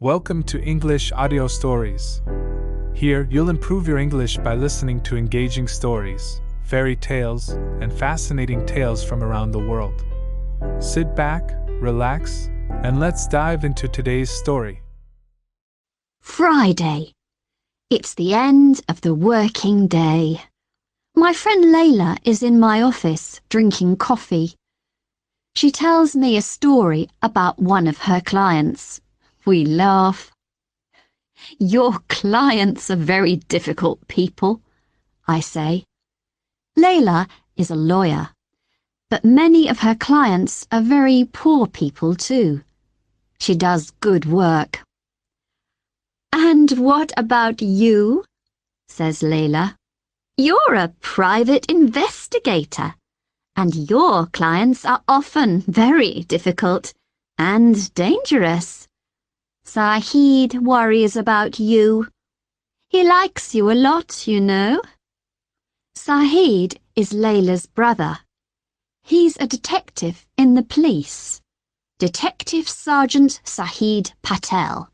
Welcome to English Audio Stories. Here, you'll improve your English by listening to engaging stories, fairy tales, and fascinating tales from around the world. Sit back, relax, and let's dive into today's story. Friday. It's the end of the working day. My friend Layla is in my office drinking coffee. She tells me a story about one of her clients. We laugh. "Your clients are very difficult people," I say. Layla is a lawyer, but many of her clients are very poor people too. She does good work. "And what about you?" says Layla. "You're a private investigator, and your clients are often very difficult and dangerous. Sahid worries about you. He likes you a lot, you know." Sahid is Layla's brother. He's a detective in the police. Detective Sergeant Sahid Patel.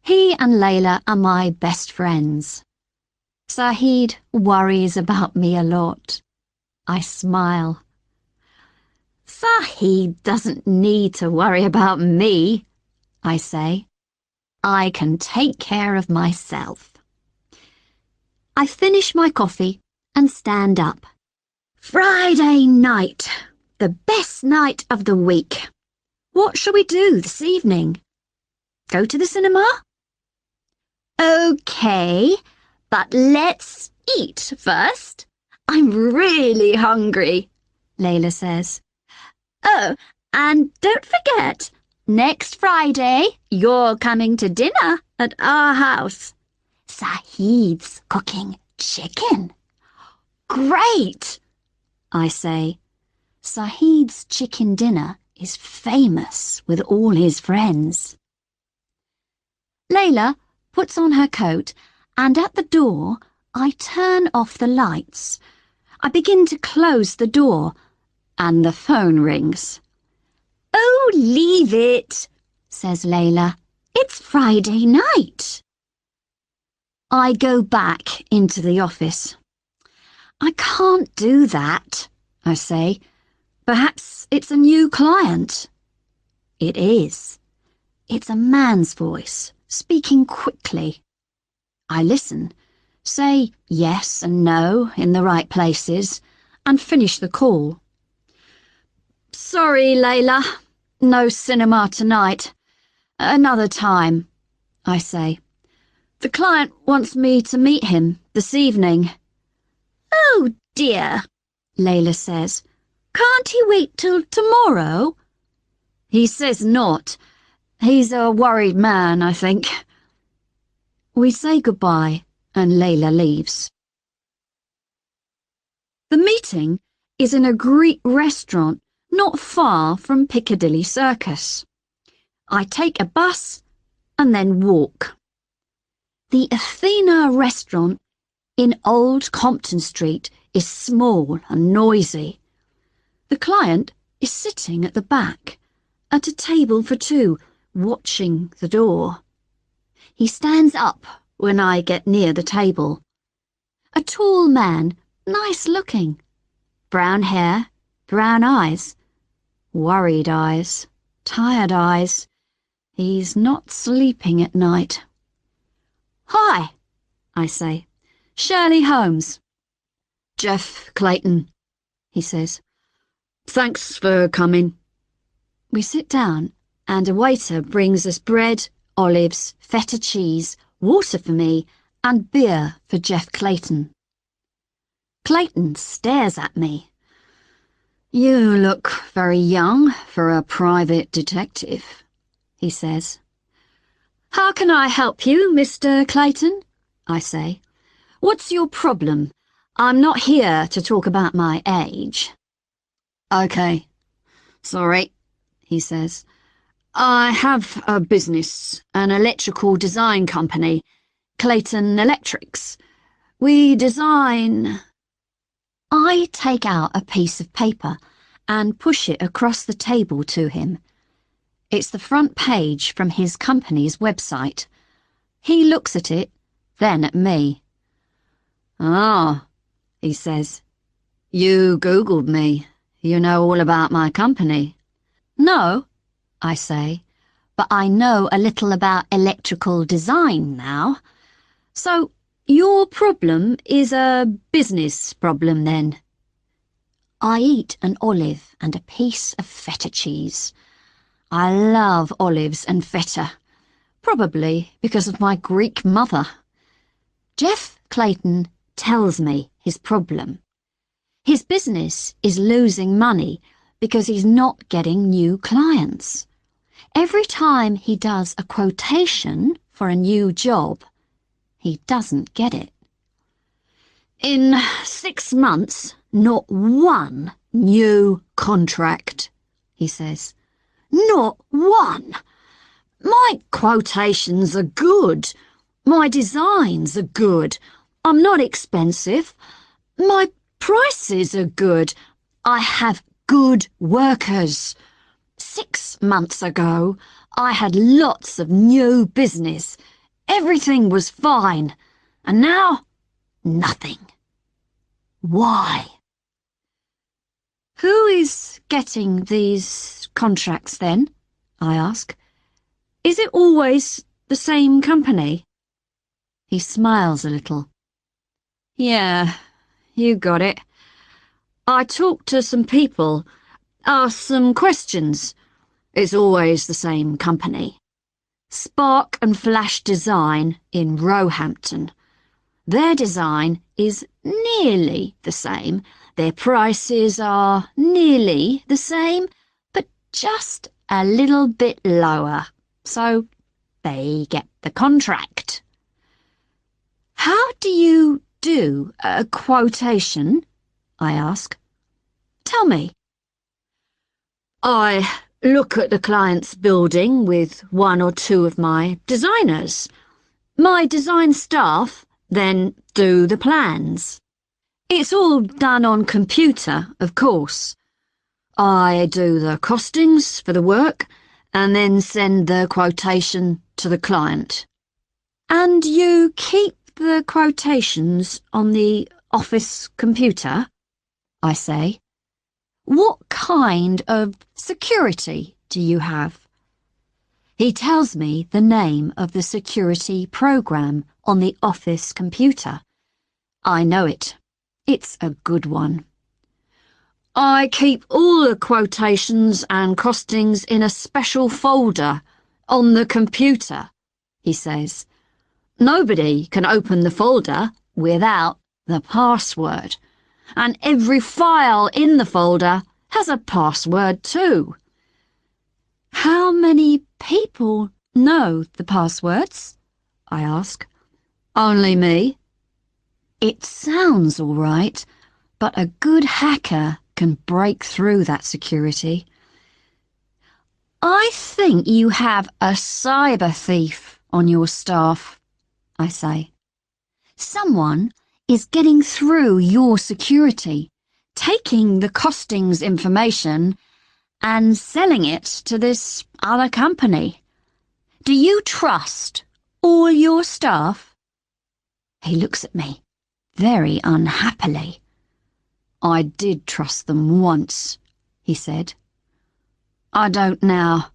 He and Layla are my best friends. Sahid worries about me a lot. I smile. "Sahid doesn't need to worry about me," I say. "I can take care of myself." I finish my coffee and stand up. Friday night, the best night of the week. What shall we do this evening? Go to the cinema? Okay, but let's eat first. I'm really hungry, Layla says. "Oh, and don't forget, next Friday, you're coming to dinner at our house. Sahid's cooking chicken." "Great," I say. Sahid's chicken dinner is famous with all his friends. Layla puts on her coat, and at the door, I turn off the lights. I begin to close the door, and the phone rings. "Oh, leave it," says Layla. "It's Friday night." I go back into the office. "I can't do that," I say. "Perhaps it's a new client." It is. It's a man's voice, speaking quickly. I listen, say yes and no in the right places, and finish the call. "Sorry, Layla. No cinema tonight. Another time," I say. "The client wants me to meet him this evening." "Oh dear," Layla says. "Can't he wait till tomorrow?" "He says not. He's a worried man, I think." We say goodbye, and Layla leaves. The meeting is in a Greek restaurant not far from Piccadilly Circus. I take a bus and then walk. The Athena restaurant in Old Compton Street is small and noisy. The client is sitting at the back, at a table for two, watching the door. He stands up when I get near the table. A tall man, nice looking. Brown hair, brown eyes. Worried eyes, tired eyes. He's not sleeping at night. "Hi," I say. "Shirley Holmes." "Jeff Clayton," he says. "Thanks for coming." We sit down, and a waiter brings us bread, olives, feta cheese, water for me, and beer for Jeff Clayton. Clayton stares at me. "You look very young for a private detective," he says. "How can I help you, Mr. Clayton?" I say. "What's your problem? I'm not here to talk about my age." "Okay, sorry," he says. "I have a business, an electrical design company, Clayton Electrics. We design..." I take out a piece of paper and push it across the table to him. It's the front page from his company's website. He looks at it, then at me. "Ah," he says. "You Googled me. You know all about my company." "No," I say, "but I know a little about electrical design now. So, your problem is a business problem then?" I eat an olive and a piece of feta cheese. I love olives and feta, probably because of my Greek mother. Jeff Clayton tells me his problem. His business is losing money because he's not getting new clients. Every time he does a quotation for a new job, he doesn't get it. "In 6 months, not one new contract," he says. "Not one. My quotations are good. My designs are good. I'm not expensive. My prices are good. I have good workers. 6 months ago, I had lots of new business. Everything was fine. And now, nothing. Why?" "Who is getting these contracts then?" I ask. "Is it always the same company?" He smiles a little. "Yeah, you got it. I talked to some people, asked some questions. It's always the same company. Spark and Flash Design in Roehampton. Their design is nearly the same. Their prices are nearly the same, but just a little bit lower. So they get the contract." "How do you do a quotation?" I ask. "Tell me." "I look at the client's building with 1 or 2 of my designers. My design staff then do the plans. It's all done on computer, of course. I do the costings for the work and then send the quotation to the client." "And you keep the quotations on the office computer?" I say. "What kind of security do you have?" He tells me the name of the security program on the office computer. I know it. It's a good one. "I keep all the quotations and costings in a special folder on the computer," he says. "Nobody can open the folder without the password, and every file in the folder has a password too." "How many people know the passwords?" I ask. "Only me." It sounds all right, but a good hacker can break through that security. "I think you have a cyber thief on your staff," I say. "Someone is getting through your security, taking the costings information and selling it to this other company. Do you trust all your staff?" He looks at me, very unhappily. "I did trust them once," he said. "I don't now.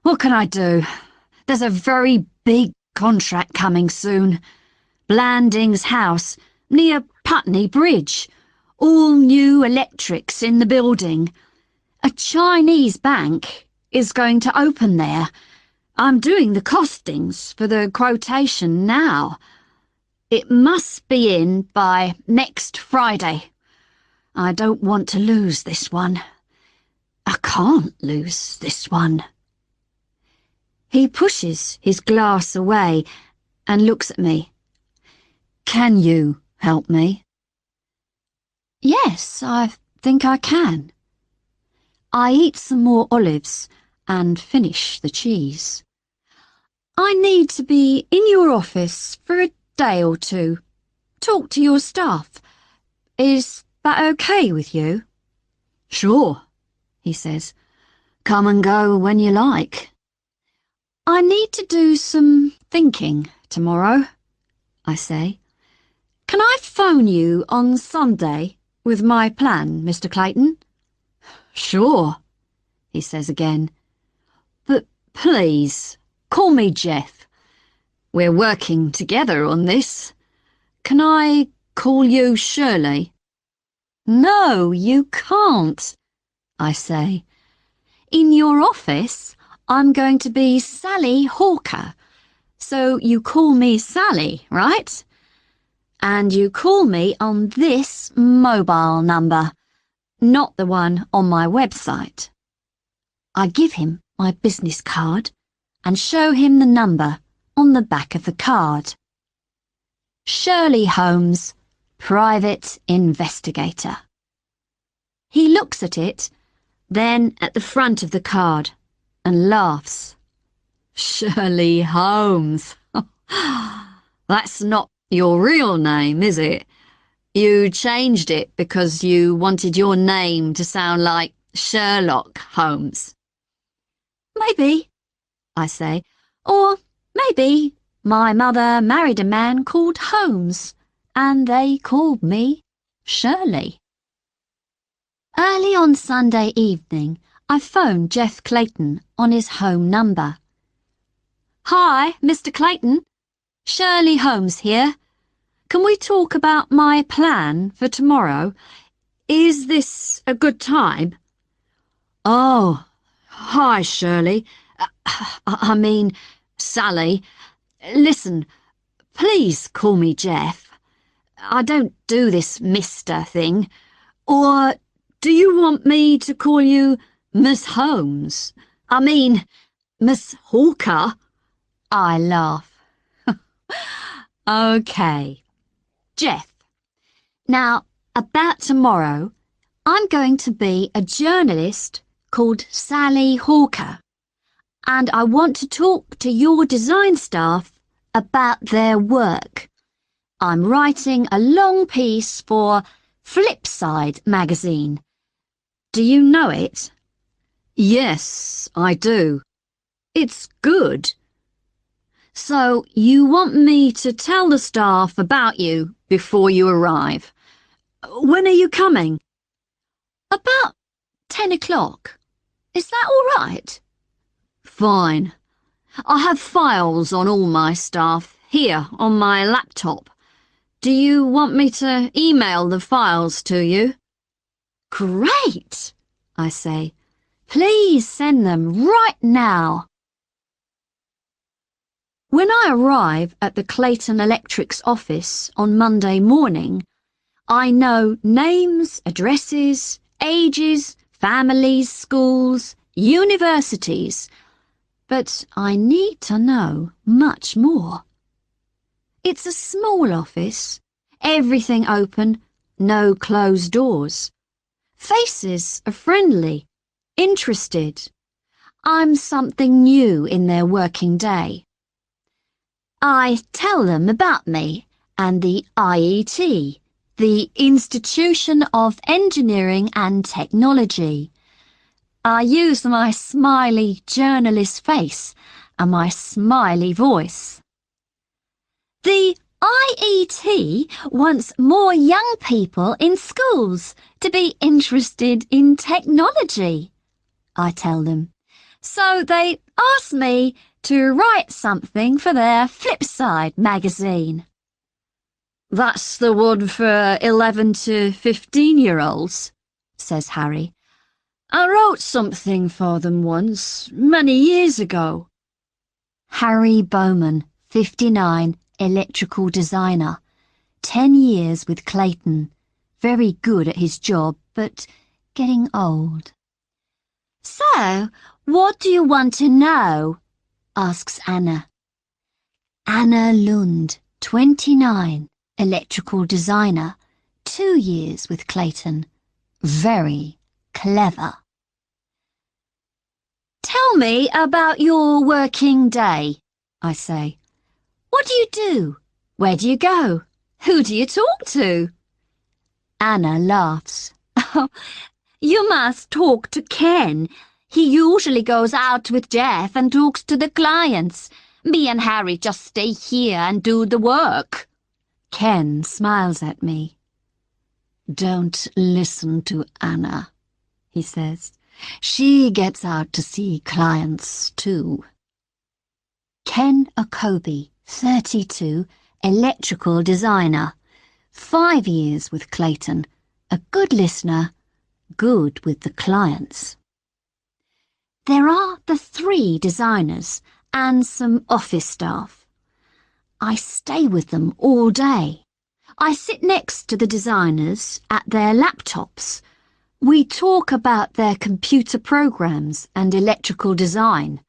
What can I do? There's a very big contract coming soon. Blanding's house, near Putney Bridge. All new electrics in the building. A Chinese bank is going to open there. I'm doing the costings for the quotation now. It must be in by next Friday. I don't want to lose this one. I can't lose this one." He pushes his glass away and looks at me. "Can you help me?" "Yes, I think I can." I eat some more olives and finish the cheese. "I need to be in your office for a day or 2. Talk to your staff. Is that okay with you?" "Sure," he says. Come and go when you like. I need to do some thinking tomorrow, I say. Can I phone you on Sunday with my plan, Mr. Clayton? Sure, he says again. But please, call me Jeff. We're working together on this. Can I call you Shirley? No, you can't, I say. In your office, I'm going to be Sally Hawker. So you call me Sally, right? And you call me on this mobile number, not the one on my website. I give him my business card and show him the number on the back of the card. Shirley Holmes, Private Investigator. He looks at it, then at the front of the card, and laughs. Shirley Holmes. That's not your real name, is it? You changed it because you wanted your name to sound like Sherlock Holmes. Maybe, I say, or maybe my mother married a man called Holmes, and they called me Shirley. Early on Sunday evening, I phoned Jeff Clayton on his home number. Hi, Mr. Clayton. Shirley Holmes here. Can we talk about my plan for tomorrow? Is this a good time? Oh, hi, Shirley. I mean, Sally. Listen, please call me Jeff. I don't do this Mr. thing. Or do you want me to call you Miss Holmes? I mean, Miss Hawker? I laugh. OK. Jeff. Now, about tomorrow, I'm going to be a journalist called Sally Hawker, and I want to talk to your design staff about their work. I'm writing a long piece for Flipside magazine. Do you know it? Yes, I do. It's good. So you want me to tell the staff about you before you arrive. When are you coming? About 10 o'clock. Is that all right? Fine. I have files on all my staff here on my laptop. Do you want me to email the files to you? Great, I say. Please send them right now. When I arrive at the Clayton Electric's office on Monday morning, I know names, addresses, ages, families, schools, universities, but I need to know much more. It's a small office, everything open, no closed doors. Faces are friendly, interested. I'm something new in their working day. I tell them about me and the IET, the Institution of Engineering and Technology. I use my smiley journalist face and my smiley voice. The IET wants more young people in schools to be interested in technology, I tell them. So they ask me to write something for their Flipside magazine. That's the one for 11 to 15-year-olds, says Harry. I wrote something for them once, many years ago. Harry Bowman, 59, electrical designer. 10 years with Clayton. Very good at his job, but getting old. So, what do you want to know? Asks Anna. Anna Lund, 29, electrical designer. 2 years with Clayton. Very clever. Tell me about your working day, I say. What do you do? Where do you go? Who do you talk to? Anna laughs. Oh, you must talk to Ken. He usually goes out with Jeff and talks to the clients. Me and Harry just stay here and do the work. Ken smiles at me. Don't listen to Anna, he says. She gets out to see clients too. Ken Okobi, 32, electrical designer. 5 years with Clayton. A good listener, good with the clients. There are the 3 designers and some office staff. I stay with them all day. I sit next to the designers at their laptops. We talk about their computer programs and electrical design.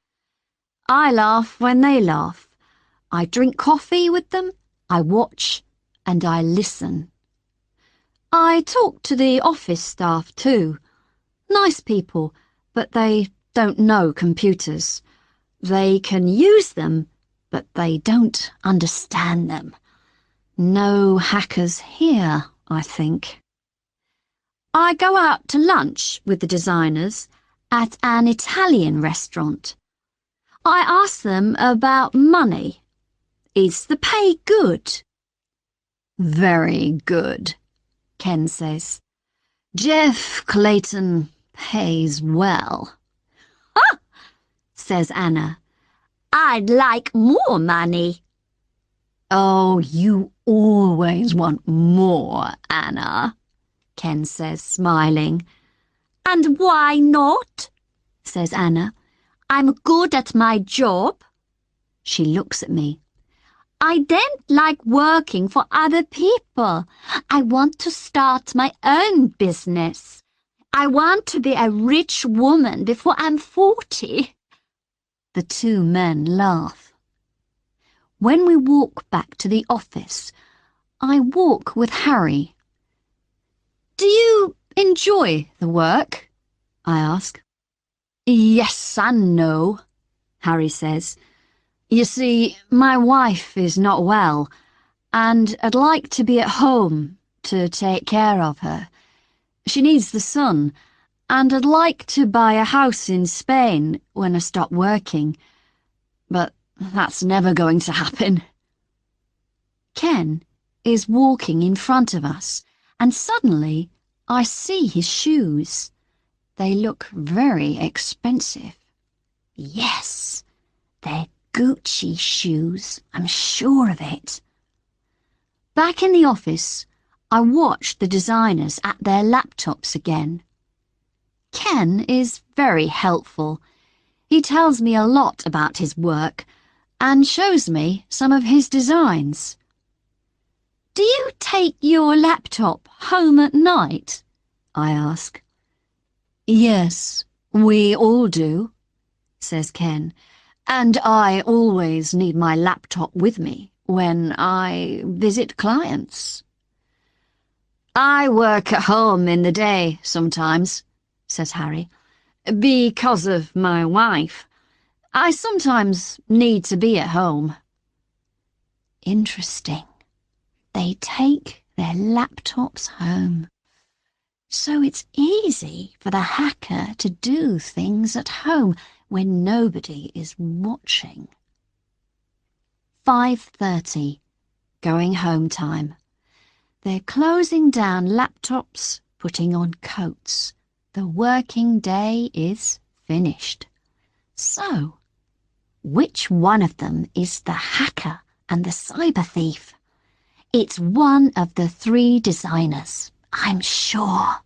I laugh when they laugh. I drink coffee with them, I watch, and I listen. I talk to the office staff too. Nice people, but they don't know computers. They can use them, but they don't understand them. No hackers here, I think. I go out to lunch with the designers at an Italian restaurant. I ask them about money. Is the pay good? Very good, Ken says. Jeff Clayton pays well. Ah, says Anna. I'd like more money. Oh, you always want more, Anna, Ken says, smiling. And why not? Says Anna. I'm good at my job. She looks at me. I don't like working for other people. I want to start my own business. I want to be a rich woman before I'm 40. The 2 men laugh. When we walk back to the office, I walk with Harry. Do you enjoy the work? I ask. Yes and no, Harry says. You see, my wife is not well, and I'd like to be at home to take care of her. She needs the sun, and I'd like to buy a house in Spain when I stop working. But that's never going to happen. Ken is walking in front of us, and suddenly I see his shoes. They look very expensive. Yes, they're Gucci shoes, I'm sure of it. Back in the office, I watched the designers at their laptops again. Ken is very helpful. He tells me a lot about his work and shows me some of his designs. Do you take your laptop home at night? I ask. Yes, we all do, says Ken. And I always need my laptop with me when I visit clients. I work at home in the day sometimes, says Harry, because of my wife. I sometimes need to be at home. Interesting. They take their laptops home. So it's easy for the hacker to do things at home when nobody is watching. 5:30, going home time. They're closing down laptops, putting on coats. The working day is finished. So, which one of them is the hacker and the cyber thief? It's one of the 3 designers, I'm sure.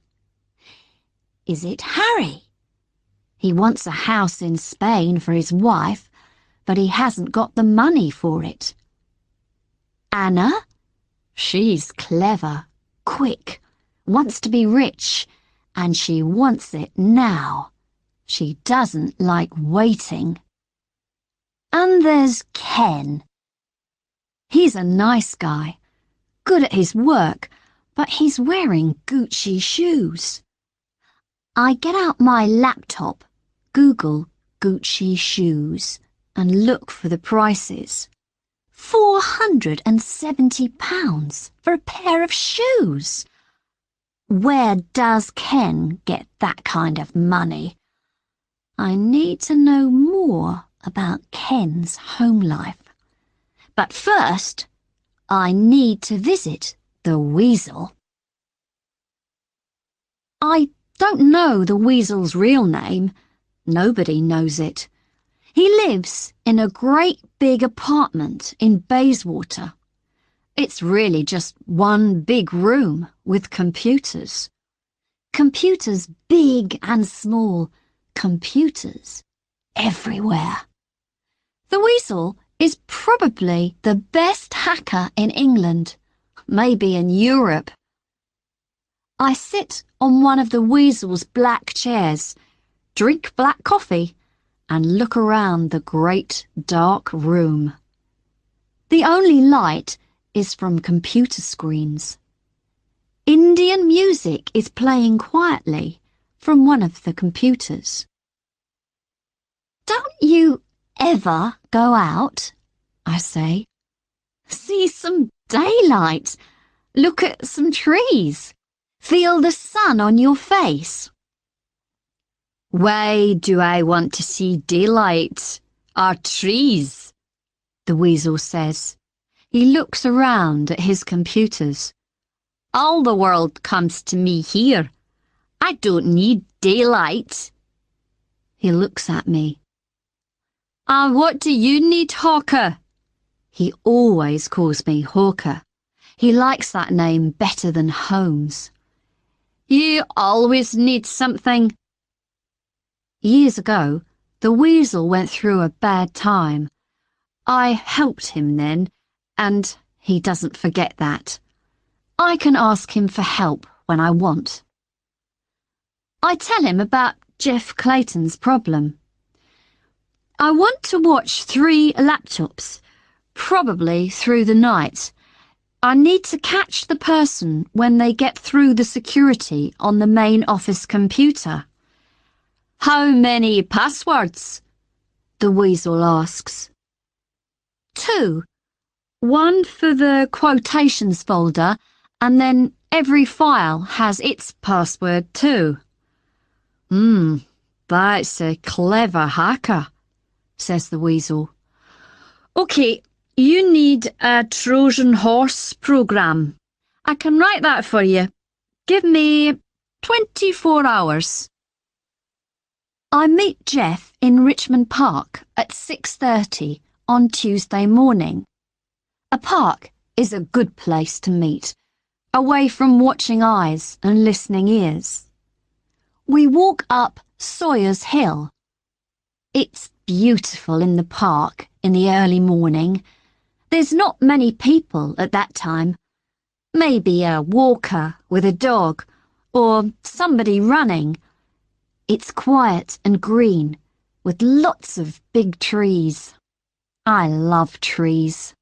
Is it Harry? He wants a house in Spain for his wife, but he hasn't got the money for it. Anna? She's clever, quick, wants to be rich, and she wants it now. She doesn't like waiting. And there's Ken. He's a nice guy, good at his work, but he's wearing Gucci shoes. I get out my laptop, Google Gucci shoes, and look for the prices. £470 for a pair of shoes. Where does Ken get that kind of money? I need to know more about Ken's home life. But first, I need to visit the weasel. I don't know the weasel's real name. Nobody knows it. He lives in a great big apartment in Bayswater. It's really just one big room with computers. Computers big and small. Computers everywhere. The weasel is probably the best hacker in England, maybe in Europe. I sit on one of the weasel's black chairs, drink black coffee, and look around the great dark room. The only light is from computer screens. Indian music is playing quietly from one of the computers. Don't you ever go out? I say. See some daylight. Look at some trees. Feel the sun on your face. Why do I want to see daylight or trees? The weasel says. He looks around at his computers. All the world comes to me here. I don't need daylight. He looks at me. What do you need, Hawker? He always calls me Hawker. He likes that name better than Holmes. You always need something. Years ago, the weasel went through a bad time. I helped him then, and he doesn't forget that. I can ask him for help when I want. I tell him about Jeff Clayton's problem. I want to watch 3 laptops, probably through the night. I need to catch the person when they get through the security on the main office computer. How many passwords? The weasel asks. 2. 1 for the quotations folder, and then every file has its password too. That's a clever hacker, says the weasel. OK, you need a Trojan horse program. I can write that for you. Give me 24 hours. I meet Jeff in Richmond Park at 6:30 on Tuesday morning. A park is a good place to meet, away from watching eyes and listening ears. We walk up Sawyer's Hill. It's beautiful in the park in the early morning. There's not many people at that time. Maybe a walker with a dog, or somebody running. It's quiet and green, with lots of big trees. I love trees.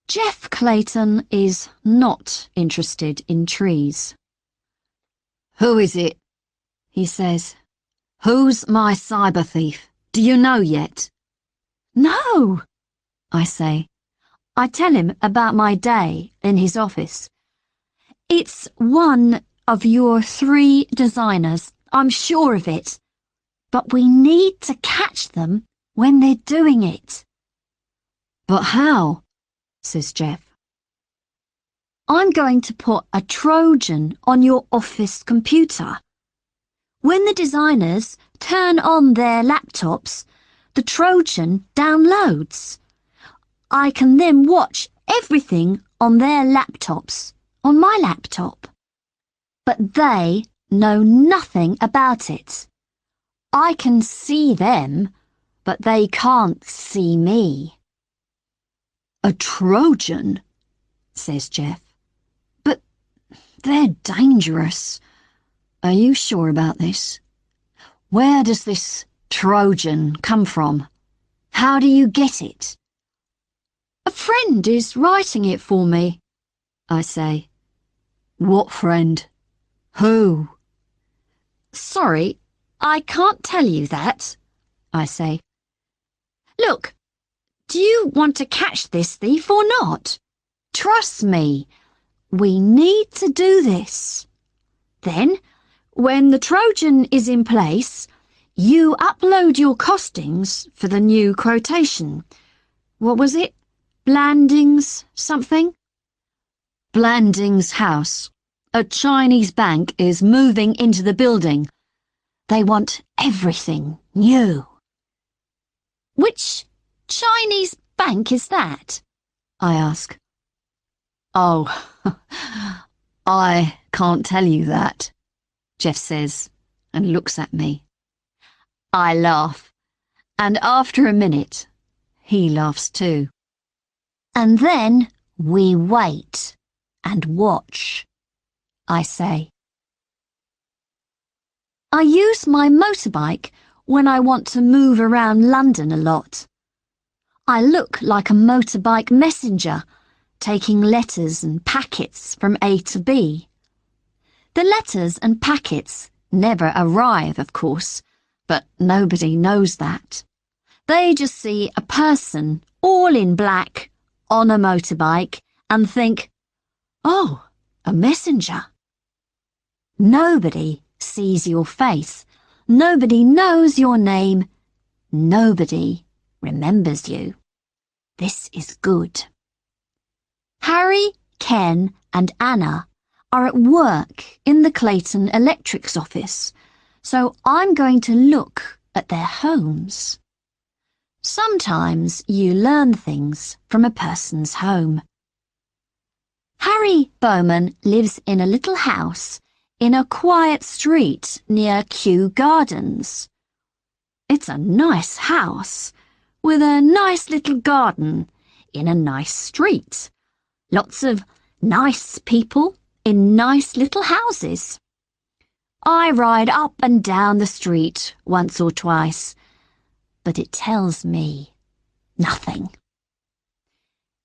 Jeff Clayton is not interested in trees. Who is it? He says. Who's my cyber thief? Do you know yet? No, I say. I tell him about my day in his office. It's one of your 3 designers, I'm sure of it. But we need to catch them when they're doing it. But how? Says Jeff. I'm going to put a Trojan on your office computer. When the designers turn on their laptops, the Trojan downloads. I can then watch everything on their laptops on my laptop. But they know nothing about it. I can see them, but they can't see me. A Trojan, says Jeff. But they're dangerous. Are you sure about this? Where does this Trojan come from? How do you get it? A friend is writing it for me, I say. What friend? Who? Sorry, I can't tell you that, I say. Look, do you want to catch this thief or not? Trust me, we need to do this. Then, when the Trojan is in place, You upload your costings for the new quotation. What was it? Blandings something? Blandings house. A Chinese bank is moving into the building. They want everything new. Which Chinese bank is that? I ask. Oh, I can't tell you that, Jeff says and looks at me. I laugh, and after a minute, he laughs too. And then we wait and watch, I say. I use my motorbike when I want to move around London a lot. I look like a motorbike messenger, taking letters and packets from A to B. The letters and packets never arrive, of course, but nobody knows that. They just see a person, all in black, on a motorbike, and think, oh, a messenger. Nobody sees your face. Nobody knows your name. Nobody remembers you. This is good. Harry, Ken, and Anna are at work in the Clayton Electric's office, so I'm going to look at their homes. Sometimes you learn things from a person's home. Harry Bowman lives in a little house in a quiet street near Kew Gardens. It's a nice house with a nice little garden in a nice street. Lots of nice people in nice little houses. I ride up and down the street once or twice, but it tells me nothing.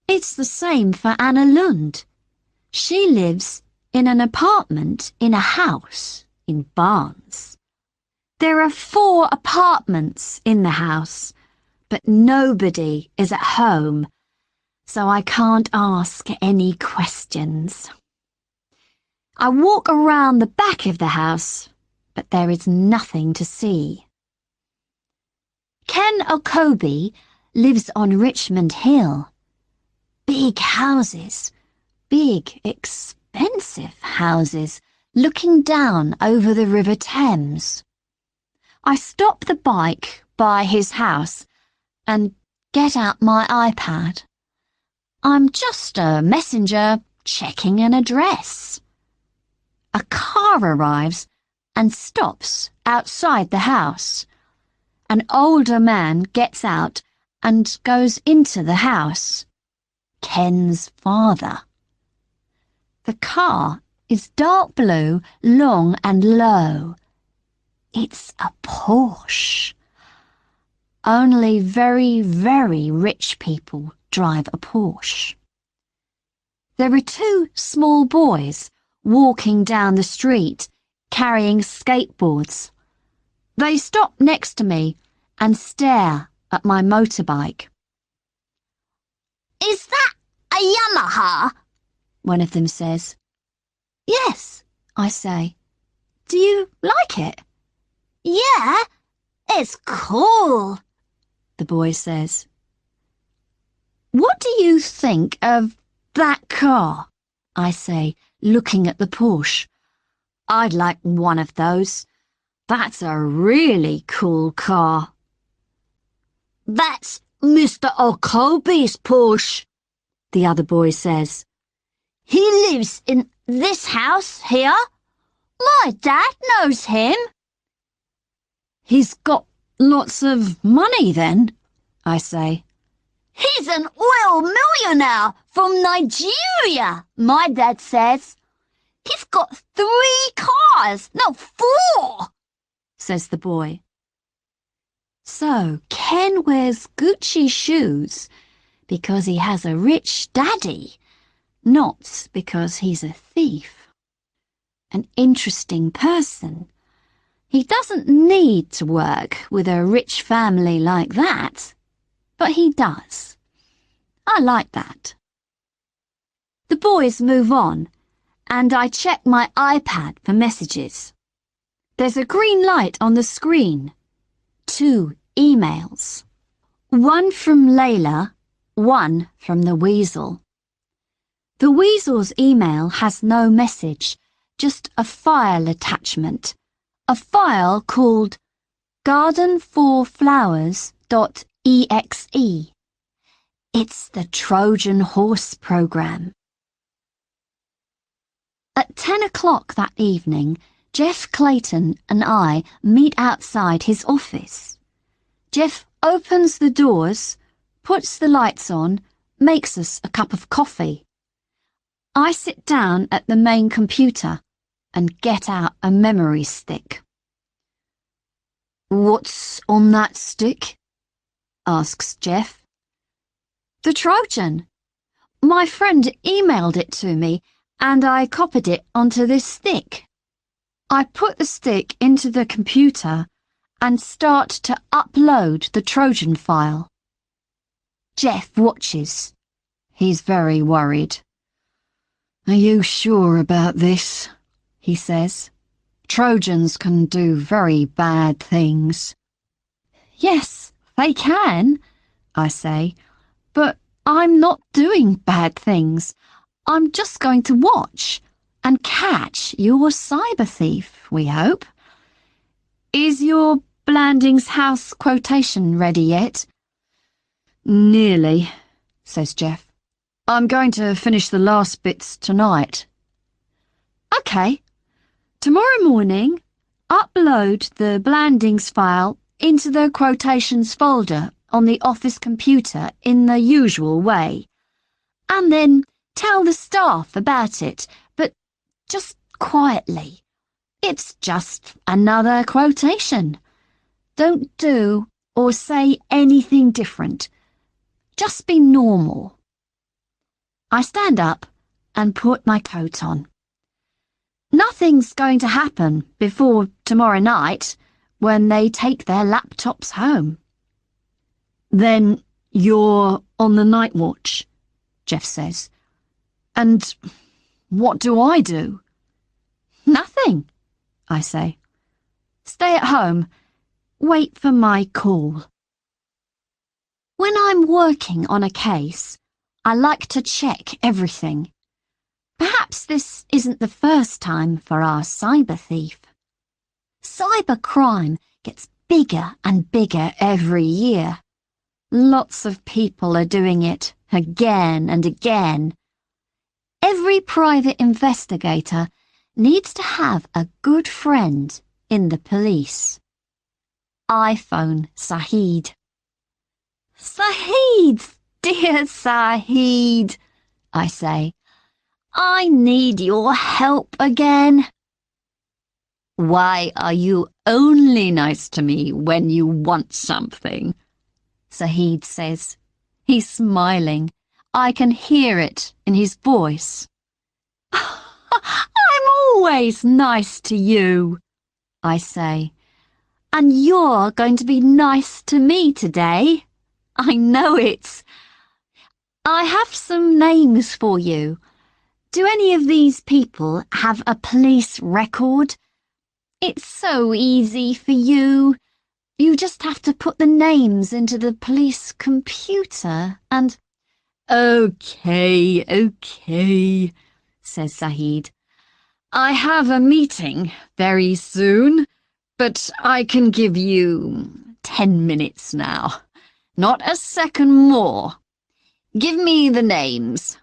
It's the same for Anna Lund. She lives in an apartment in a house in Barnes. There are 4 apartments in the house, but nobody is at home, so I can't ask any questions. I walk around the back of the house, but there is nothing to see. Ken Okobi lives on Richmond Hill. Big houses, big, expensive houses, looking down over the River Thames. I stop the bike by his house and get out my iPad. I'm just a messenger checking an address. A car arrives and stops outside the house. An older man gets out and goes into the house. Ken's father. The car is dark blue, long and low. It's a Porsche. Only very, very rich people drive a Porsche. There are 2 small boys walking down the street, carrying skateboards. They stop next to me and stare at my motorbike. Is that a Yamaha? One of them says. Yes, I say. Do you like it? Yeah, it's cool, the boy says. What do you think of that car? I say, looking at the Porsche. I'd like one of those. That's a really cool car. That's Mr. Okobi's Porsche, the other boy says. He lives in this house here. My dad knows him. He's got lots of money then, I say. He's an oil millionaire from Nigeria, my dad says. He's got 3 cars, no 4, says the boy. So Ken wears Gucci shoes because he has a rich daddy, not because he's a thief. An interesting person. He doesn't need to work with a rich family like that, but he does. I like that. The boys move on, and I check my iPad for messages. There's a green light on the screen. 2 emails. One from Layla, one from the Weasel. The Weasel's email has no message, just a file attachment. A file called gardenforflowers.exe. It's the Trojan Horse program. At 10 o'clock that evening, Jeff Clayton and I meet outside his office. Jeff opens the doors, puts the lights on, makes us a cup of coffee. I sit down at the main computer and get out a memory stick. "What's on that stick?" asks Jeff. "The Trojan. My friend emailed it to me and I copied it onto this stick." I put the stick into the computer and start to upload the Trojan file. Jeff watches. He's very worried. "Are you sure about this?" he says. "Trojans can do very bad things." "Yes, they can," I say, "but I'm not doing bad things. I'm just going to watch and catch your cyber thief, we hope." "Is your Blandings House quotation ready yet?" "Nearly," says Jeff. "I'm going to finish the last bits tonight." "Okay. Tomorrow morning, upload the Blandings file into the quotations folder on the office computer in the usual way. And then tell the staff about it, but just quietly. It's just another quotation. Don't do or say anything different. Just be normal." I stand up and put my coat on. Nothing's going to happen before tomorrow night when they take their laptops home. "Then you're on the night watch," Jeff says. "And what do I do?" "Nothing," I say. "Stay at home. Wait for my call." When I'm working on a case, I like to check everything. Perhaps this isn't the first time for our cyber thief. Cybercrime gets bigger and bigger every year. Lots of people are doing it again and again. Every private investigator needs to have a good friend in the police. I phone Saheed. "Saheed, dear Saheed," I say, "I need your help again." "Why are you only nice to me when you want something?" Saheed says. He's smiling. I can hear it in his voice. "I'm always nice to you," I say. "And you're going to be nice to me today. I know it. I have some names for you. Do any of these people have a police record? It's so easy for you. You just have to put the names into the police computer and—" Okay, says Saheed. "I have a meeting very soon, but I can give you 10 minutes now. Not a second more. Give me the names."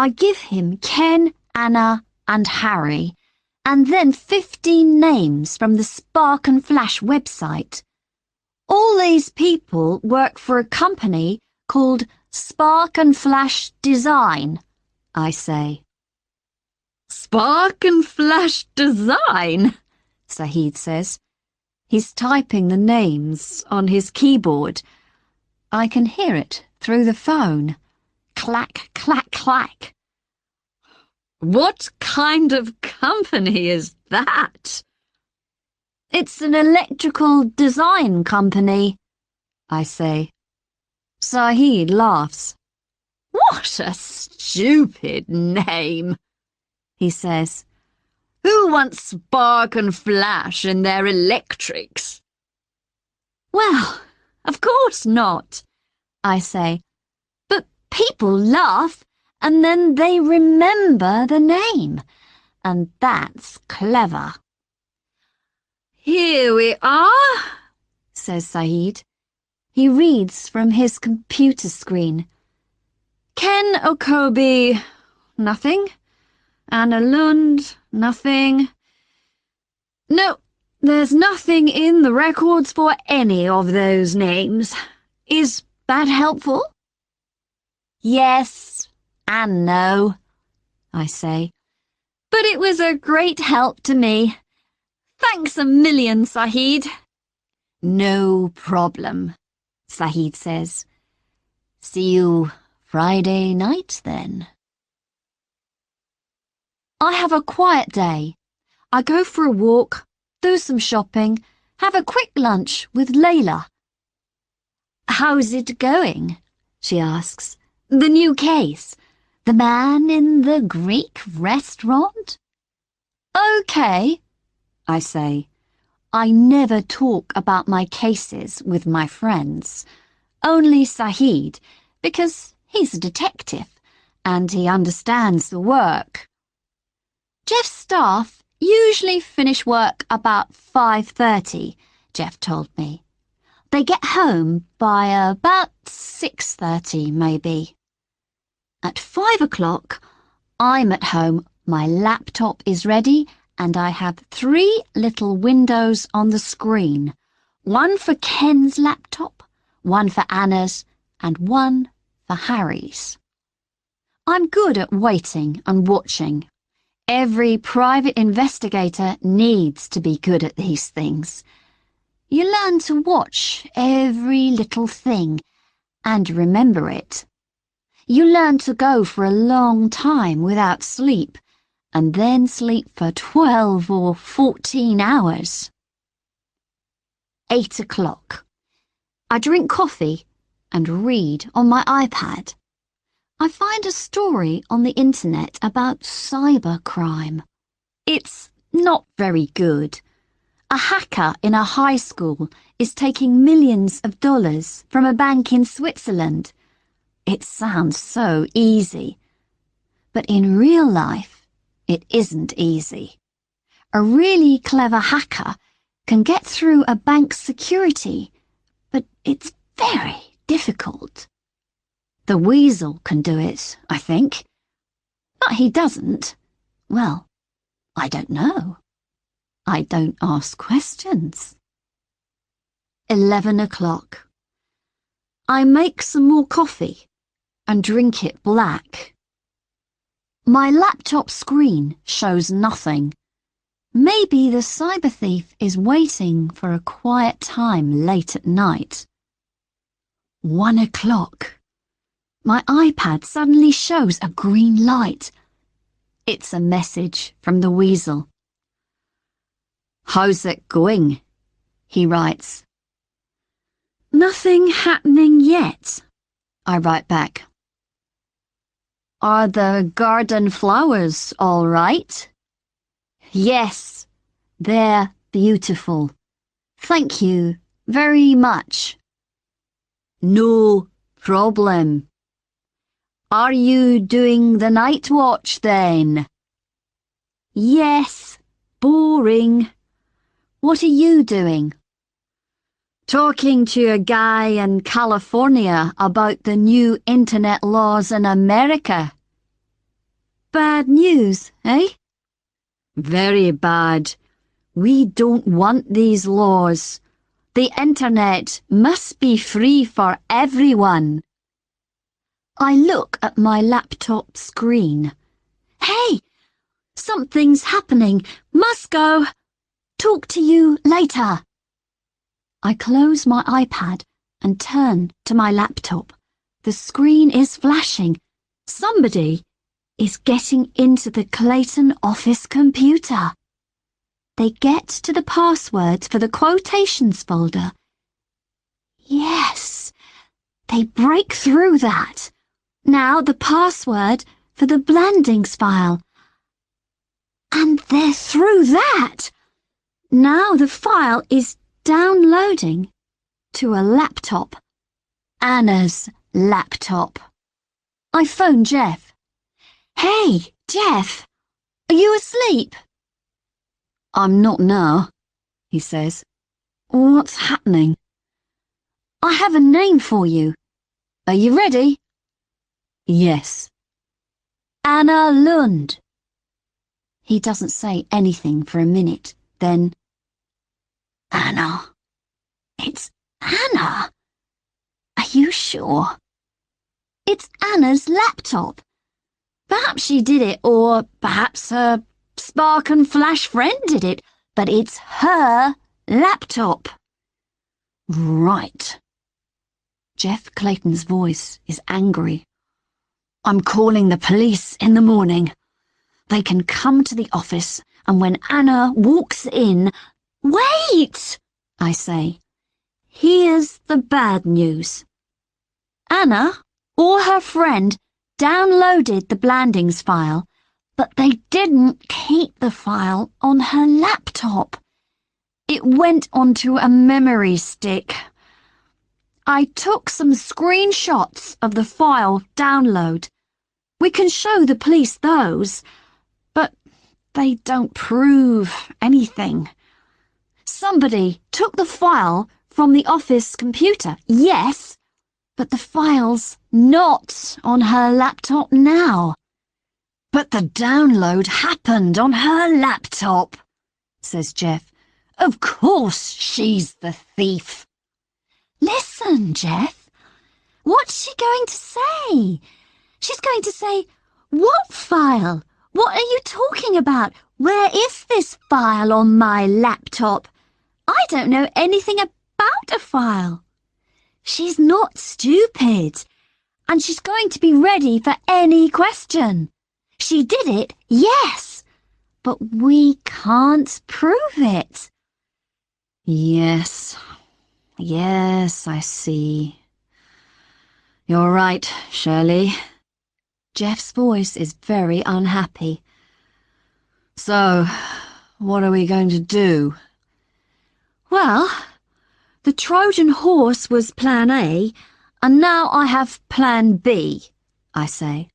I give him Ken, Anna, and Harry, and then 15 names from the Spark and Flash website. All these people work for a company called Spark and Flash Design, I say. "Spark and Flash Design?" Saheed says. He's typing the names on his keyboard. I can hear it through the phone. Clack, clack, clack. "What kind of company is that?" "It's an electrical design company," I say. Saheed laughs. "What a stupid name," he says. "Who wants Spark and Flash in their electrics?" Well, of course not, I say. But people laugh and then they remember the name. And that's clever. Here we are, says Saeed. He reads from his computer screen. Ken Okobi, nothing. Anna Lund, nothing. No, there's nothing in the records for any of those names. Is that helpful? Yes and no, I say. But it was a great help to me. Thanks a million, Saeed. No problem, Saeed says. See you Friday night, then. I have a quiet day. I go for a walk, do some shopping, have a quick lunch with Layla. How's it going? She asks. The new case. The man in the Greek restaurant? Okay, I say. I never talk about my cases with my friends. Only Saeed, because he's a detective and he understands the work. Jeff's staff usually finish work about 5:30, Jeff told me. They get home by about 6:30, maybe. At 5 o'clock, I'm at home, my laptop is ready, and I have 3 little windows on the screen. One for Ken's laptop, one for Anna's, and one for Harry's. I'm good at waiting and watching. Every private investigator needs to be good at these things. You learn to watch every little thing and remember it. You learn to go for a long time without sleep, and then sleep for 12 or 14 hours. 8 o'clock. I drink coffee and read on my iPad. I find a story on the internet about cybercrime. It's not very good. A hacker in a high school is taking millions of dollars from a bank in Switzerland. It sounds so easy. But in real life, it isn't easy. A really clever hacker can get through a bank's security, but it's very difficult. The weasel can do it, I think. But he doesn't. Well, I don't know. I don't ask questions. 11 o'clock. I make some more coffee and drink it black. My laptop screen shows nothing. Maybe the cyber thief is waiting for a quiet time late at night. 1 o'clock. My iPad suddenly shows a green light. It's a message from the weasel. How's it going? He writes. Nothing happening yet, I write back. Are the garden flowers all right? Yes, they're beautiful. Thank you very much. No problem. Are you doing the night watch then? Yes, boring. What are you doing? Talking to a guy in California about the new internet laws in America. Bad news, eh? Very bad. We don't want these laws. The internet must be free for everyone. I look at my laptop screen. Hey, something's happening. Must go. Talk to you later. I close my iPad and turn to my laptop. The screen is flashing. Somebody is getting into the Clayton office computer. They get to the password for the quotations folder. Yes, they break through that. Now the password for the Blandings file. And they're through that. Now the file is downloading to a laptop. Anna's laptop. I phone Jeff. Hey, Jeff, are you asleep? I'm not now, he says. What's happening? I have a name for you. Are you ready? Yes. Anna Lund. He doesn't say anything for a minute, then... Anna. It's Anna. Are you sure? It's Anna's laptop. Perhaps she did it, or perhaps her Spark and Flash friend did it, but it's her laptop. Right. Jeff Clayton's voice is angry. I'm calling the police in the morning. They can come to the office, and when Anna walks in... Wait, I say. Here's the bad news. Anna, or her friend, downloaded the Blandings file, but they didn't keep the file on her laptop. It went onto a memory stick. I took some screenshots of the file download. We can show the police those, but they don't prove anything. Somebody took the file from the office computer, yes, but the file's not on her laptop now. But the download happened on her laptop, says Jeff. Of course she's the thief. Listen, Jeff. What's she going to say? She's going to say, what file? What are you talking about? Where is this file on my laptop? I don't know anything about a file. She's not stupid, and she's going to be ready for any question. She did it, yes, but we can't prove it. Yes, I see. You're right, Shirley. Jeff's voice is very unhappy. So, what are we going to do? Well, the Trojan horse was plan A, and now I have plan B, I say.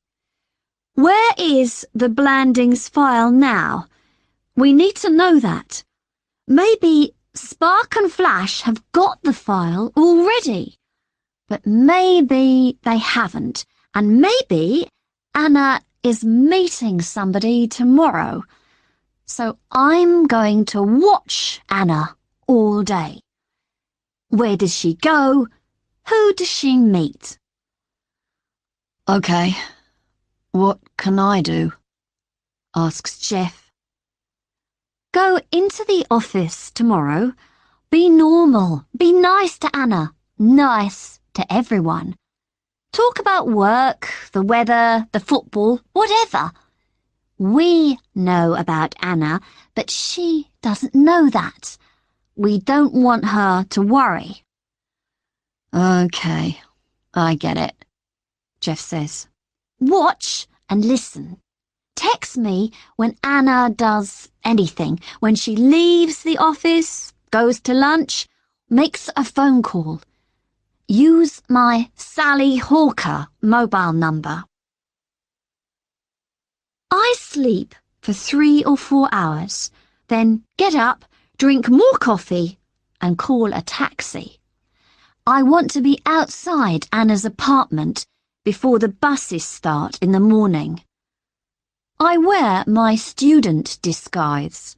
Where is the Blandings file now? We need to know that. Maybe Spark and Flash have got the file already, but maybe they haven't, and maybe Anna is meeting somebody tomorrow. So I'm going to watch Anna all day. Where does she go? Who does she meet? Okay, what can I do? Asks Jeff. Go into the office tomorrow. Be normal. Be nice to Anna. Nice to everyone. Talk about work, the weather, the football, whatever. We know about Anna, but she doesn't know that. We don't want her to worry. Okay, I get it, Jeff says. Watch and listen. Text me when Anna does anything, when she leaves the office, goes to lunch, makes a phone call. Use my Sally Hawker mobile number. I sleep for 3 or 4 hours, then get up, drink more coffee, and call a taxi. I want to be outside Anna's apartment before the buses start in the morning. I wear my student disguise.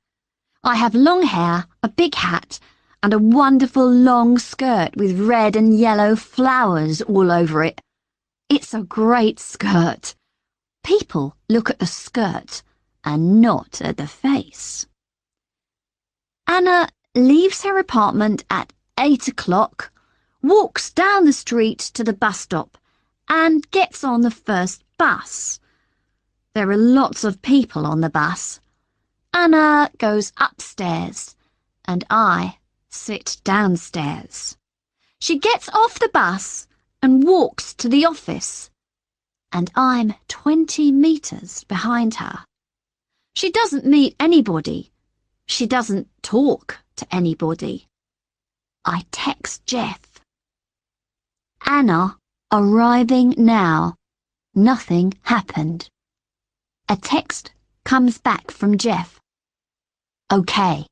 I have long hair, a big hat, and a wonderful long skirt with red and yellow flowers all over it. It's a great skirt. People look at the skirt and not at the face. Anna leaves her apartment at 8 o'clock, walks down the street to the bus stop, and gets on the first bus. There are lots of people on the bus. Anna goes upstairs, and I sit downstairs. She gets off the bus and walks to the office, and I'm 20 meters behind her. She doesn't meet anybody. She doesn't talk to anybody. I text Jeff. Anna, arriving now. Nothing happened. A text comes back from Jeff. Okay.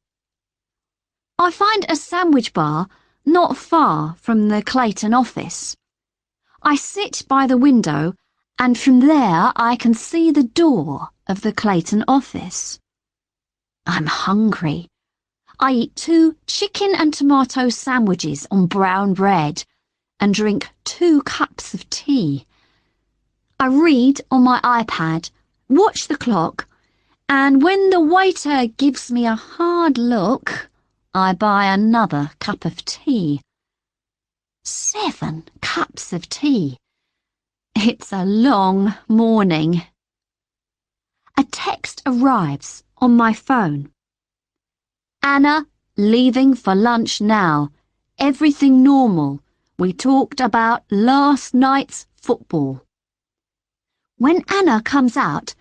I find a sandwich bar not far from the Clayton office. I sit by the window, and from there I can see the door of the Clayton office. I'm hungry. I eat 2 chicken and tomato sandwiches on brown bread and drink 2 cups of tea. I read on my iPad, watch the clock, and when the waiter gives me a hard look, I buy another cup of tea. 7 cups of tea. It's a long morning. A text arrives on my phone. Anna, leaving for lunch now. Everything normal. We talked about last night's football. When Anna comes out,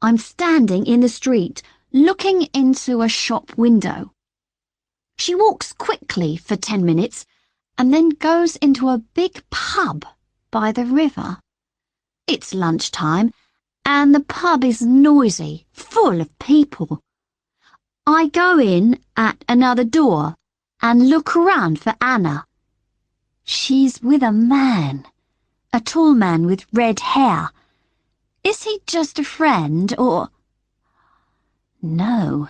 I'm standing in the street looking into a shop window. She walks quickly for 10 minutes and then goes into a big pub by the river. It's lunchtime and the pub is noisy, full of people. I go in at another door and look around for Anna. She's with a man, a tall man with red hair. Is he just a friend or... No,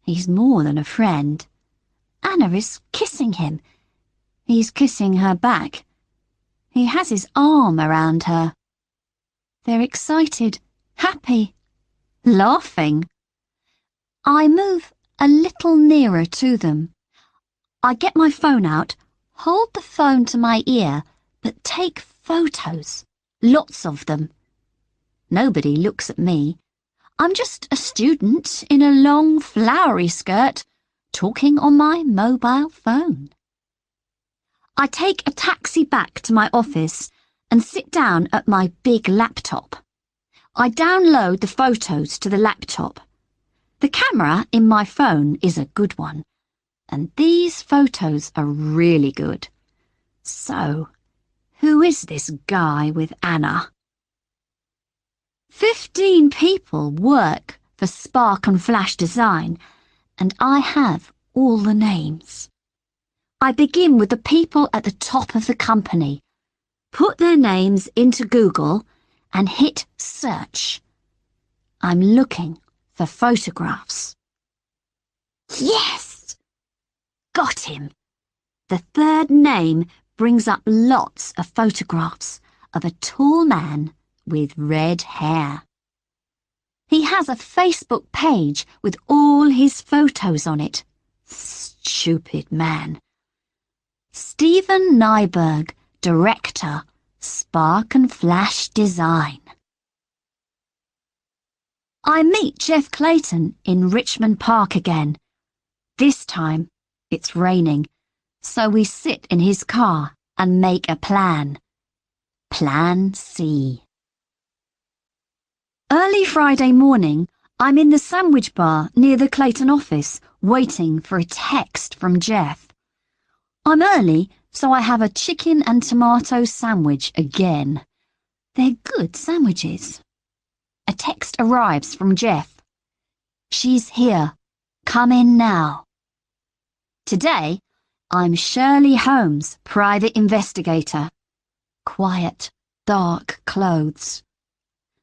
he's more than a friend. Anna is kissing him. He's kissing her back. He has his arm around her. They're excited, happy, laughing. I move a little nearer to them. I get my phone out, hold the phone to my ear, but take photos, lots of them. Nobody looks at me. I'm just a student in a long, flowery skirt, talking on my mobile phone. I take a taxi back to my office and sit down at my big laptop. I download the photos to the laptop. The camera in my phone is a good one, and these photos are really good. So, who is this guy with Anna? 15 people work for Spark and Flash Design, and I have all the names. I begin with the people at the top of the company, put their names into Google, and hit search. I'm looking for photographs. Yes! Got him. The third name brings up lots of photographs of a tall man with red hair. He has a Facebook page with all his photos on it. Stupid man. Stephen Nyberg, Director, Spark and Flash Design. I meet Jeff Clayton in Richmond Park again. This time, it's raining, so we sit in his car and make a plan. Plan C. Early Friday morning, I'm in the sandwich bar near the Clayton office, waiting for a text from Jeff. I'm early, so I have a chicken and tomato sandwich again. They're good sandwiches. A text arrives from Jeff. She's here. Come in now. Today, I'm Shirley Holmes, private investigator. Quiet, dark clothes.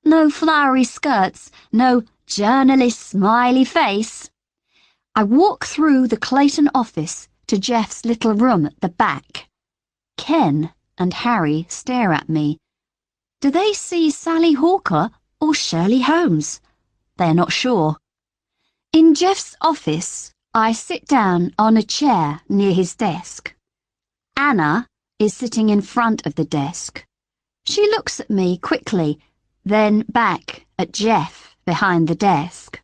No flowery skirts, no journalist smiley face. I walk through the Clayton office to Jeff's little room at the back. Ken and Harry stare at me. Do they see Sally Hawker or Shirley Holmes? They're not sure. In Jeff's office, I sit down on a chair near his desk. Anna is sitting in front of the desk. She looks at me quickly, then back at Jeff behind the desk.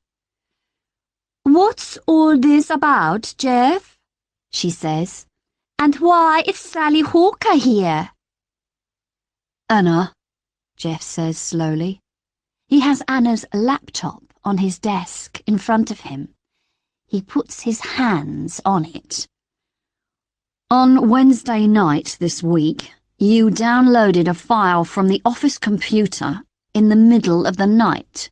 What's all this about, Jeff? She says. And why is Sally Hawker here? Anna, Jeff says slowly. He has Anna's laptop on his desk in front of him. He puts his hands on it. On Wednesday night this week, You downloaded a file from the office computer in the middle of the night.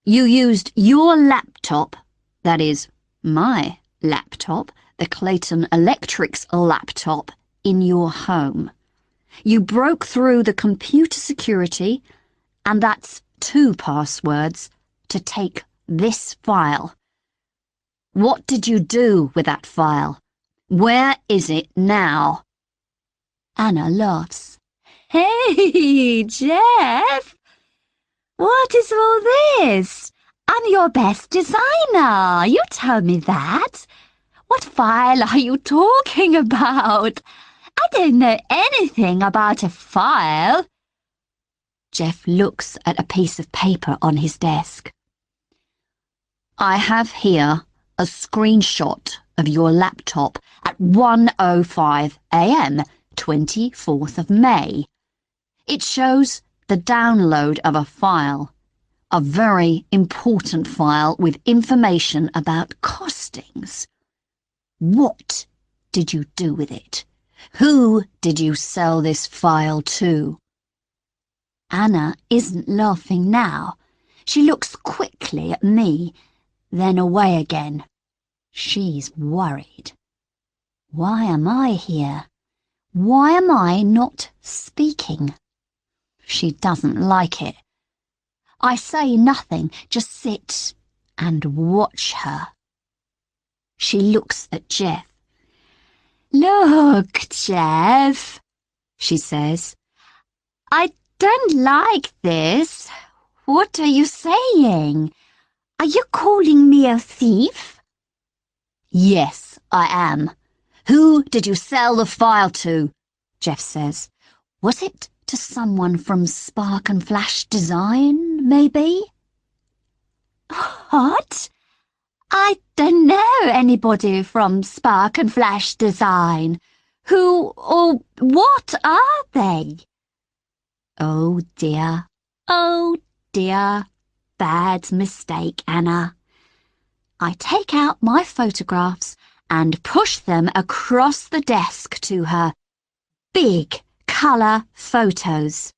You used your laptop, that is, my laptop, the Clayton Electric's laptop, in your home. You broke through the computer security, and that's 2 passwords, to take this file. What did you do with that file? Where is it now? Anna laughs. Hey, Jeff! What is all this? I'm your best designer. You told me that. What file are you talking about? I don't know anything about a file. Jeff looks at a piece of paper on his desk. I have here a screenshot of your laptop at 1:05 a.m., 24th of May. It shows the download of a file, a very important file with information about costings. What did you do with it? Who did you sell this file to? Anna isn't laughing now. She looks quickly at me, then away again. She's worried. Why am I here? Why am I not speaking? She doesn't like it. I say nothing, just sit and watch her. She looks at Jeff. Look, Jeff, she says. I don't like this. What are you saying? Are you calling me a thief? Yes, I am. Who did you sell the file to? Jeff says. Was it to someone from Spark and Flash Design, maybe? What? I don't know anybody from Spark and Flash Design. Who or what are they? Oh dear, bad mistake, Anna. I take out my photographs and push them across the desk to her. Big colour photos.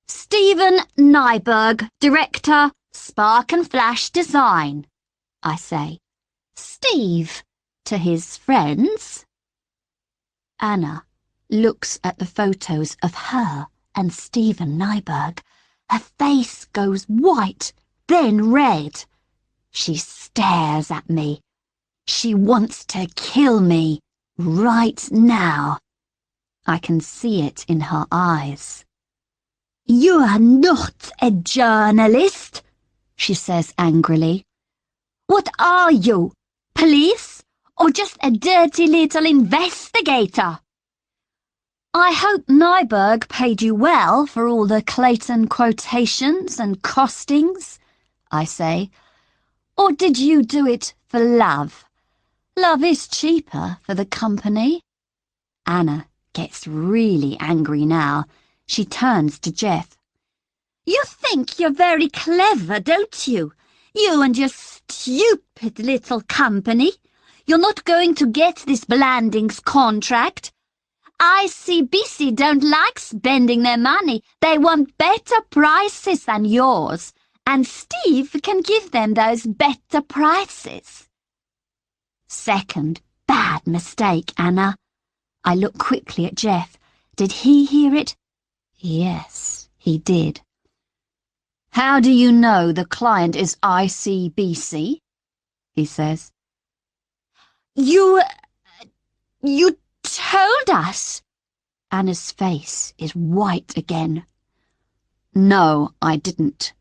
Stephen Nyberg, Director, Spark and Flash Design, I say. Steve, to his friends. Anna looks at the photos of her and Stephen Nyberg. Her face goes white, then red. She stares at me. She wants to kill me right now. I can see it in her eyes. You are not a journalist, she says angrily. What are you, police, or just a dirty little investigator? I hope Nyberg paid you well for all the Clayton quotations and costings, I say. Or did you do it for love? Love is cheaper for the company. Anna gets really angry now. She turns to Jeff. You think you're very clever, don't you? You and your stupid little company. You're not going to get this Blandings contract. ICBC don't like spending their money. They want better prices than yours. And Steve can give them those better prices. Second bad mistake, Anna. I look quickly at Jeff. Did he hear it? Yes, he did. How do you know the client is ICBC? He says. You told us. Anna's face is white again. No, I didn't,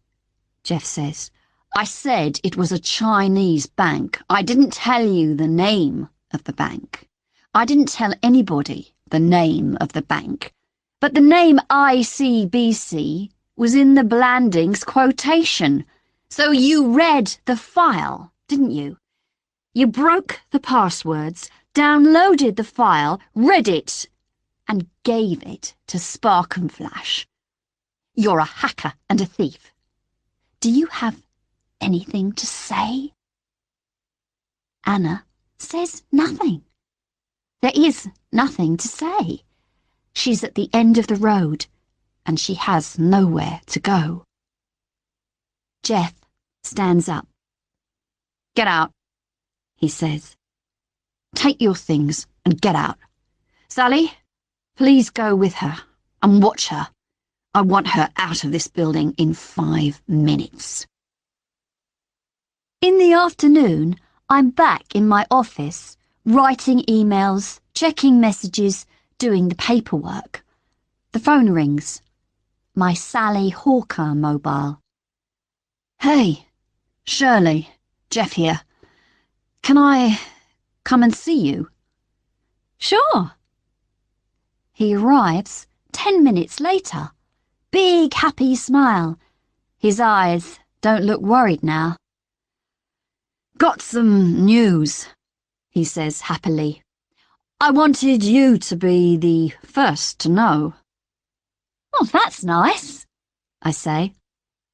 Jeff says. I said it was a Chinese bank. I didn't tell you the name of the bank. I didn't tell anybody the name of the bank. But the name ICBC was in the Blandings quotation. So you read the file, didn't you? You broke the passwords, downloaded the file, read it, and gave it to Spark and Flash. You're a hacker and a thief. Do you have anything to say? Anna says nothing. There is nothing to say. She's at the end of the road, and she has nowhere to go. Jeff stands up. "Get out," he says. "Take your things and get out. Sally, please go with her and watch her. I want her out of this building in 5 minutes." In the afternoon, I'm back in my office, writing emails, checking messages, doing the paperwork. The phone rings. My Sally Hawker mobile. "Hey, Shirley, Jeff here. Can I come and see you?" "Sure." He arrives 10 minutes later. Big happy smile. His eyes don't look worried now. "Got some news," he says happily. "I wanted you to be the first to know." "Oh, that's nice," I say.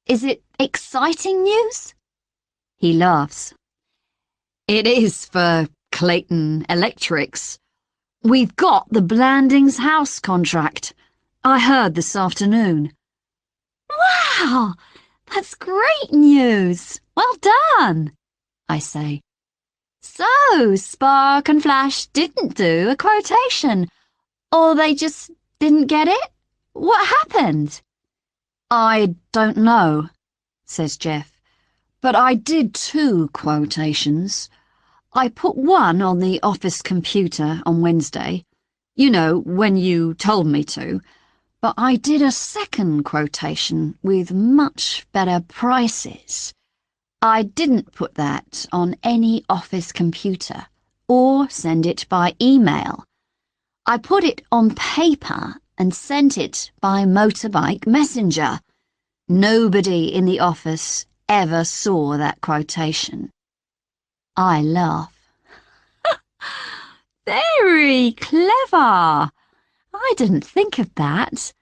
"Is it exciting news?" He laughs. "It is for Clayton Electrics. We've got the Blandings house contract. I heard this afternoon." "Wow, that's great news. Well done," I say. "So, Spark and Flash didn't do a quotation, or they just didn't get it? What happened?" "I don't know," says Jeff, "but I did 2 quotations. I put one on the office computer on Wednesday, you know, when you told me to, but I did a second quotation with much better prices. I didn't put that on any office computer or send it by email. I put it on paper and sent it by motorbike messenger. Nobody in the office ever saw that quotation." I laugh. "Very clever. I didn't think of that.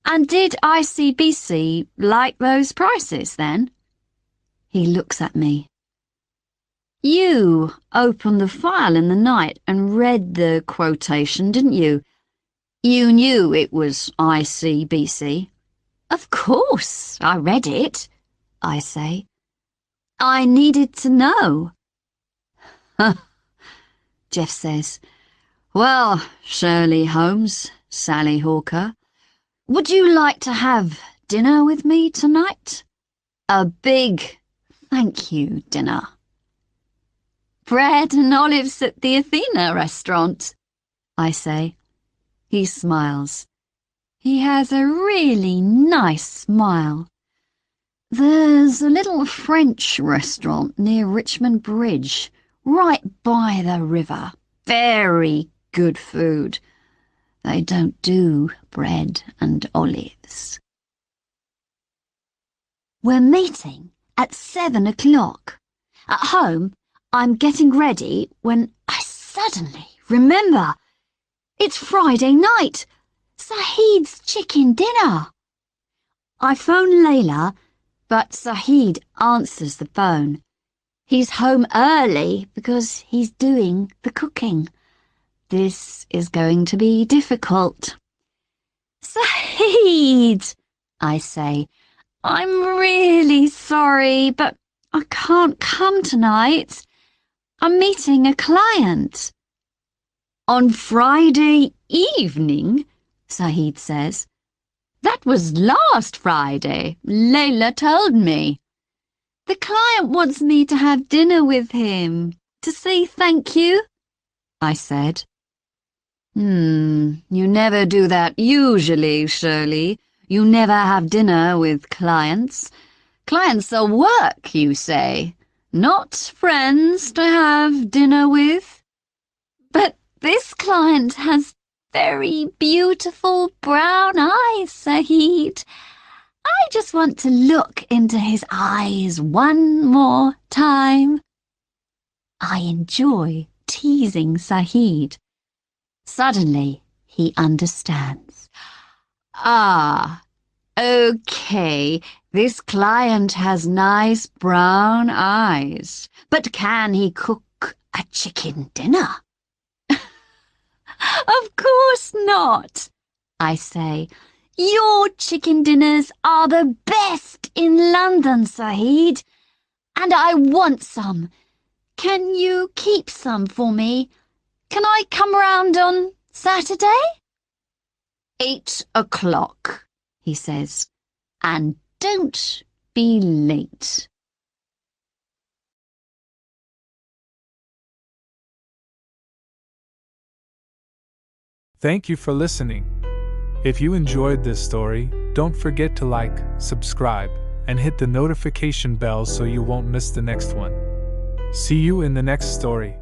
And did ICBC like those prices then?" He looks at me. "You opened the file in the night and read the quotation, didn't you? You knew it was ICBC." "Of course, I read it," I say. "I needed to know." Jeff says, "Well, Shirley Holmes, Sally Hawker, would you like to have dinner with me tonight? A big thank you dinner." "Bread and olives at the Athena restaurant," I say. He smiles. He has a really nice smile. "There's a little French restaurant near Richmond Bridge, right by the river. Very good food. They don't do bread and olives." We're meeting at 7 o'clock. At home, I'm getting ready when I suddenly remember. It's Friday night, Saheed's chicken dinner. I phone Layla, but Saheed answers the phone. He's home early because he's doing the cooking. This is going to be difficult. "Saheed," I say, "I'm really sorry, but I can't come tonight. I'm meeting a client." "On Friday evening?" Saheed says. "That was last Friday, Layla told me." "The client wants me to have dinner with him, to say thank you," I said. You never do that usually, Shirley. You never have dinner with clients. Clients are work, you say, not friends to have dinner with." "But this client has very beautiful brown eyes, Saheed. I just want to look into his eyes one more time." I enjoy teasing Saheed. Suddenly, he understands. "Ah, okay, this client has nice brown eyes, but can he cook a chicken dinner?" "Of course not," I say. Your chicken dinners are the best in London, Saeed, and I want some. Can you keep some for me? Can I come round on Saturday? 8 o'clock, he says, and don't be late. Thank you for listening. If you enjoyed this story, don't forget to like, subscribe, and hit the notification bell so you won't miss the next one. See you in the next story.